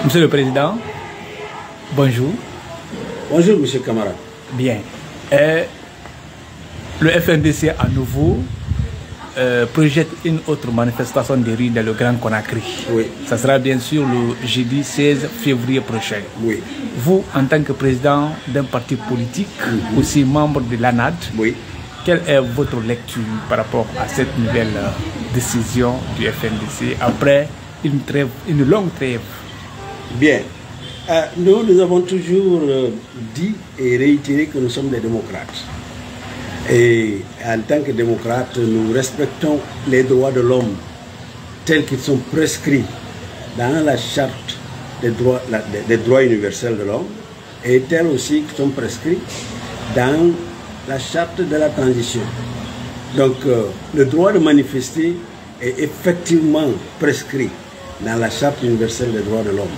Monsieur le Président, bonjour. Bonjour, Monsieur Camara. Bien. Le FNDC à nouveau projette une autre manifestation de rue dans le Grand Conakry. Oui. Ça sera bien sûr le jeudi 16 février prochain. Oui. Vous, en tant que président d'un parti politique, aussi membre de l'ANAD, oui. Quelle est votre lecture par rapport à cette nouvelle décision du FNDC après une longue trêve? Bien. Nous avons toujours dit et réitéré que nous sommes des démocrates. Et en tant que démocrates, nous respectons les droits de l'homme tels qu'ils sont prescrits dans la charte des droits universels de l'homme et tels aussi qu'ils sont prescrits dans la charte de la transition. Donc, le droit de manifester est effectivement prescrit dans la charte universelle des droits de l'homme.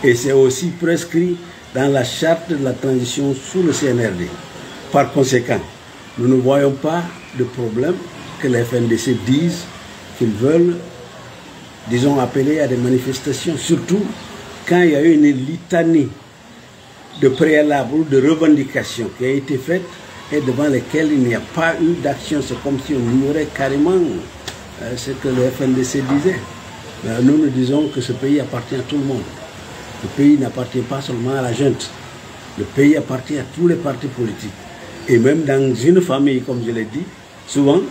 Et c'est aussi prescrit dans la charte de la transition sous le CNRD. Par conséquent, nous ne voyons pas de problème que les FNDC disent qu'ils veulent, disons, appeler à des manifestations, surtout quand il y a eu une litanie de préalables ou de revendications qui a été faite et devant lesquelles il n'y a pas eu d'action. C'est comme si on ignorait carrément ce que le FNDC disait. Nous nous disons que ce pays appartient à tout le monde. Le pays n'appartient pas seulement à la junte. Le pays appartient à tous les partis politiques. Et même dans une famille, comme je l'ai dit, souvent,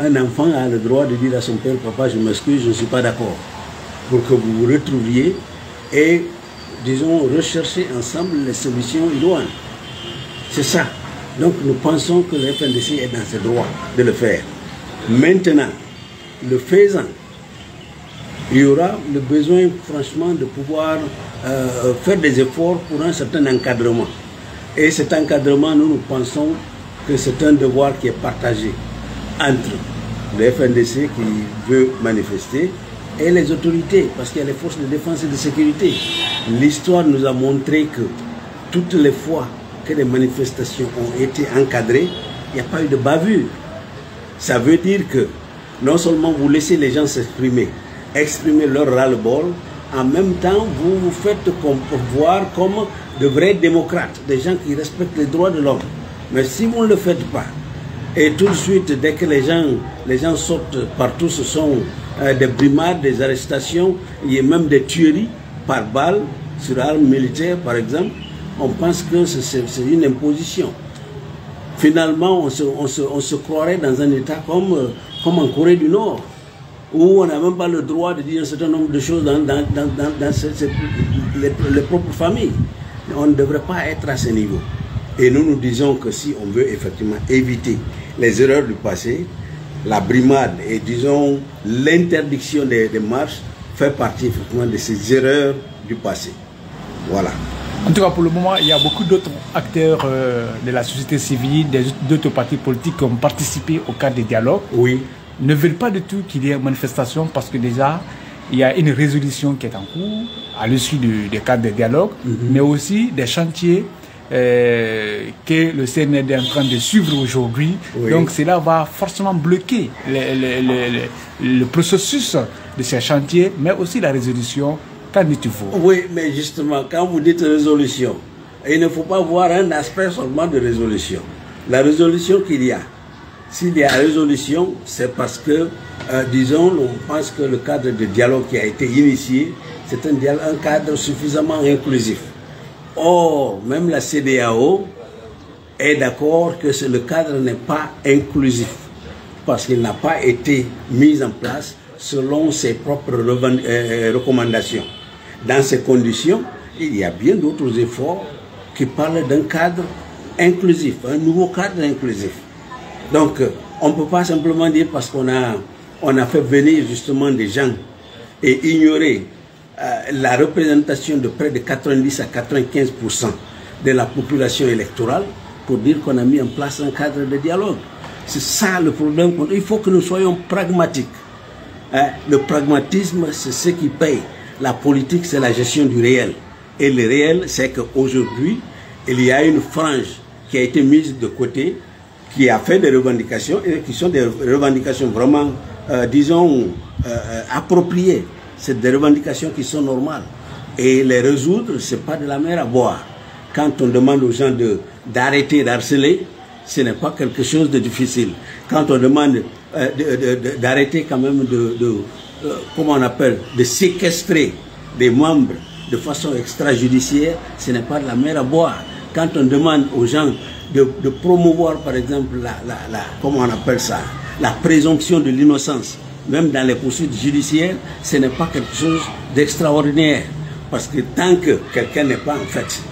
un enfant a le droit de dire à son père, papa, je m'excuse, je ne suis pas d'accord. Pour que vous vous retrouviez et, disons, rechercher ensemble les solutions idoines. C'est ça. Donc nous pensons que le FNDC est dans ses droits de le faire. Maintenant, le faisant, il y aura le besoin franchement de pouvoir faire des efforts pour un certain encadrement. Et cet encadrement, nous pensons que c'est un devoir qui est partagé entre le FNDC qui veut manifester et les autorités, parce qu'il y a les forces de défense et de sécurité. L'histoire nous a montré que toutes les fois que les manifestations ont été encadrées, il n'y a pas eu de bavure. Ça veut dire que non seulement vous laissez les gens s'exprimer, exprimer leur ras-le-bol, en même temps vous vous faites voir comme de vrais démocrates, des gens qui respectent les droits de l'homme. Mais si vous ne le faites pas, et tout de suite, dès que les gens sortent partout, ce sont des brimades, des arrestations, il y a même des tueries par balle sur armes militaires par exemple, on pense que c'est une imposition. Finalement, on se croirait dans un état comme en Corée du Nord, où on n'a même pas le droit de dire un certain nombre de choses dans les propres familles. On ne devrait pas être à ce niveau. Et nous nous disons que si on veut effectivement éviter les erreurs du passé, la brimade et disons l'interdiction des marches fait partie effectivement de ces erreurs du passé. Voilà. En tout cas, pour le moment, il y a beaucoup d'autres acteurs de la société civile, d'autres partis politiques qui ont participé au cadre des dialogues. Oui. Ne veulent pas du tout qu'il y ait une manifestation parce que déjà, il y a une résolution qui est en cours à l'issue du cadre des dialogues, mais aussi des chantiers que le CNRD est en train de suivre aujourd'hui. Oui. Donc cela va forcément bloquer le processus de ces chantiers, mais aussi la résolution. Qu'en dites-vous? Oui, mais justement, quand vous dites résolution, il ne faut pas voir un aspect seulement de résolution. La résolution qu'il y a, s'il y a résolution, c'est parce que, disons, on pense que le cadre de dialogue qui a été initié, c'est un cadre suffisamment inclusif. Or, même la CEDEAO est d'accord que le cadre n'est pas inclusif, parce qu'il n'a pas été mis en place selon ses propres recommandations. Dans ces conditions, il y a bien d'autres efforts qui parlent d'un cadre inclusif, un nouveau cadre inclusif. Donc, on ne peut pas simplement dire parce qu'on a fait venir justement des gens et ignorer la représentation de près de 90 à 95% de la population électorale pour dire qu'on a mis en place un cadre de dialogue. C'est ça le problème. Il faut que nous soyons pragmatiques. Le pragmatisme, c'est ce qui paye. La politique, c'est la gestion du réel. Et le réel, c'est qu'aujourd'hui, il y a une frange qui a été mise de côté, qui a fait des revendications, et qui sont des revendications vraiment, disons, appropriées. C'est des revendications qui sont normales. Et les résoudre, ce n'est pas de la mer à boire. Quand on demande aux gens d'arrêter d'harceler, ce n'est pas quelque chose de difficile. Quand on demande d'arrêter quand même comment on appelle, de séquestrer des membres de façon extrajudiciaire, ce n'est pas de la mer à boire. Quand on demande aux gens de promouvoir, par exemple, comment on appelle ça, la présomption de l'innocence, même dans les poursuites judiciaires, ce n'est pas quelque chose d'extraordinaire. Parce que tant que quelqu'un n'est pas, en fait,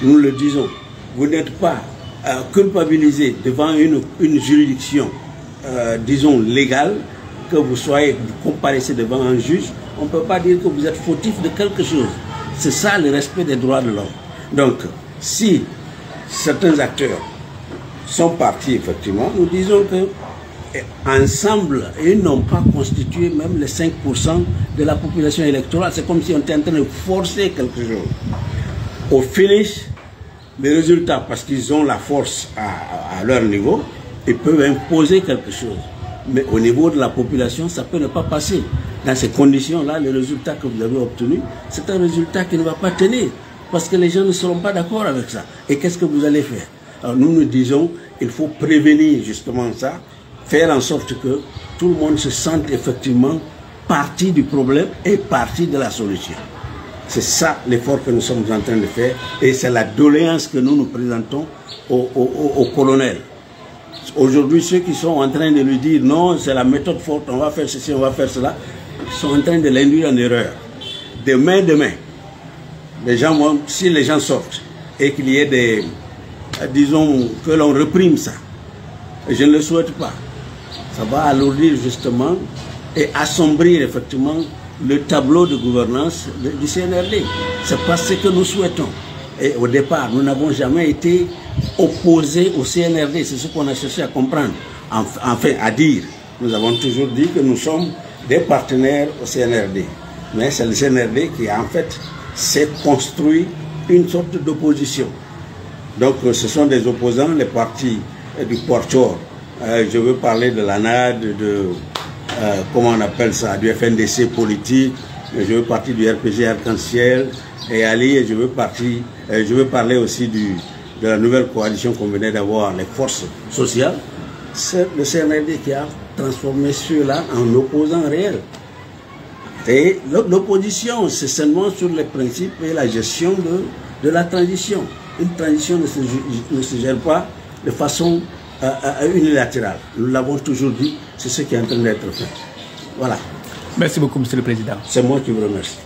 nous le disons, vous n'êtes pas culpabilisé devant une juridiction, disons, légale, que vous comparaissez devant un juge, on ne peut pas dire que vous êtes fautif de quelque chose. C'est ça le respect des droits de l'homme. Donc, si certains acteurs sont partis, effectivement, nous disons que ensemble, ils n'ont pas constitué même les 5% de la population électorale. C'est comme si on était en train de forcer quelque chose. Au finish, les résultats, parce qu'ils ont la force à leur niveau, ils peuvent imposer quelque chose. Mais au niveau de la population, ça peut ne pas passer. Dans ces conditions-là, le résultat que vous avez obtenu, c'est un résultat qui ne va pas tenir. Parce que les gens ne seront pas d'accord avec ça. Et qu'est-ce que vous allez faire? Alors nous nous disons, il faut prévenir justement ça, faire en sorte que tout le monde se sente effectivement partie du problème et partie de la solution. C'est ça l'effort que nous sommes en train de faire et c'est la doléance que nous présentons au colonel. Aujourd'hui, ceux qui sont en train de lui dire non, c'est la méthode forte, on va faire ceci, on va faire cela, sont en train de l'induire en erreur. Demain, les gens, si les gens sortent et qu'il y ait des, disons, que l'on reprime ça, je ne le souhaite pas. Ça va alourdir justement et assombrir effectivement le tableau de gouvernance du CNRD. C'est pas ce que nous souhaitons. Et au départ, nous n'avons jamais été opposés au CNRD. C'est ce qu'on a cherché à comprendre. Enfin, à dire. Nous avons toujours dit que nous sommes des partenaires au CNRD. Mais c'est le CNRD qui, en fait, s'est construit une sorte d'opposition. Donc, ce sont des opposants, les partis du Portor. Je veux parler de l'ANAD, comment on appelle ça, du FNDC politique, je veux parler du RPG Arc-en-Ciel, et Ali, et je veux parler aussi de la nouvelle coalition qu'on venait d'avoir, les forces sociales. C'est le CNRD qui a transformé ceux-là en opposants réels. Et l'opposition, c'est seulement sur les principes et la gestion de la transition. Une transition ne se gère pas de façon unilatérale. Nous l'avons toujours dit, c'est ce qui est en train d'être fait. Voilà. Merci beaucoup, Monsieur le Président. C'est moi qui vous remercie.